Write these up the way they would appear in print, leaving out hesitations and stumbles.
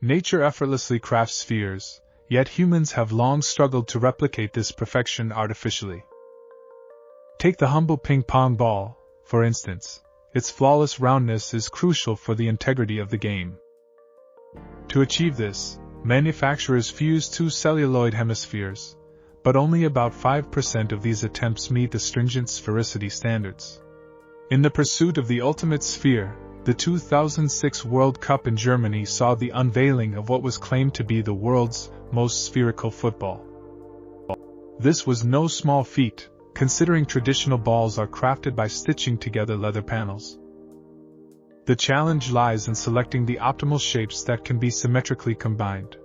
Nature effortlessly crafts spheres, yet humans have long struggled to replicate this perfection artificially. Take the humble ping-pong ball, for instance. Its flawless roundness is crucial for the integrity of the game. To achieve this, manufacturers fuse two celluloid hemispheres, but only about 5% of these attempts meet the stringent sphericity standards. In the pursuit of the ultimate sphere, the 2006 World Cup in Germany saw the unveiling of what was claimed to be the world's most spherical football. This was no small feat, considering traditional balls are crafted by stitching together leather panels. The challenge lies in selecting the optimal shapes that can be symmetrically combined.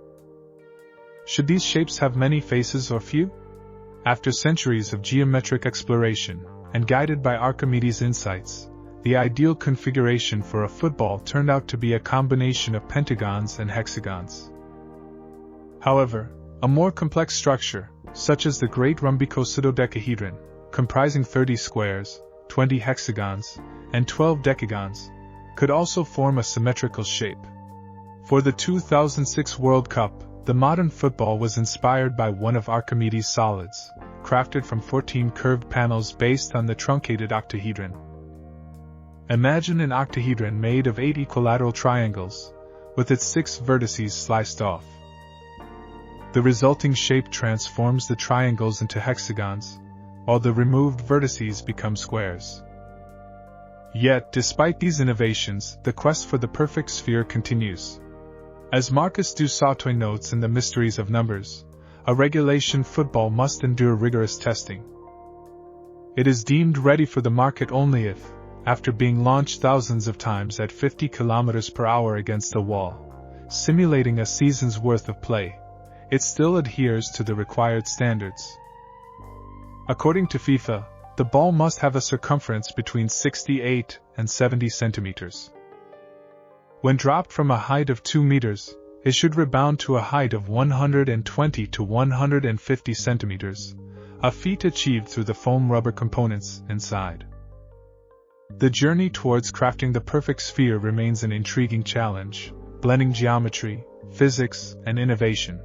Should these shapes have many faces or few? After centuries of geometric exploration, and guided by Archimedes' insights, the ideal configuration for a football turned out to be a combination of pentagons and hexagons. However, a more complex structure, such as the great rhombicosidodecahedron, comprising 30 squares, 20 hexagons, and 12 decagons, could also form a symmetrical shape. For the 2006 World Cup, the modern football was inspired by one of Archimedes' solids, crafted from 14 curved panels based on the truncated octahedron. Imagine an octahedron made of 8 equilateral triangles, with its 6 vertices sliced off. The resulting shape transforms the triangles into hexagons, while the removed vertices become squares. Yet, despite these innovations, the quest for the perfect sphere continues. As Marcus du Sautoy notes in The Mysteries of Numbers, a regulation football must endure rigorous testing. It is deemed ready for the market only if, after being launched thousands of times at 50 km per hour against a wall, simulating a season's worth of play, it still adheres to the required standards. According to FIFA, the ball must have a circumference between 68 and 70 centimeters. When dropped from a height of 2 meters, it should rebound to a height of 120 to 150 centimeters, a feat achieved through the foam rubber components inside. The journey towards crafting the perfect sphere remains an intriguing challenge, blending geometry, physics, and innovation.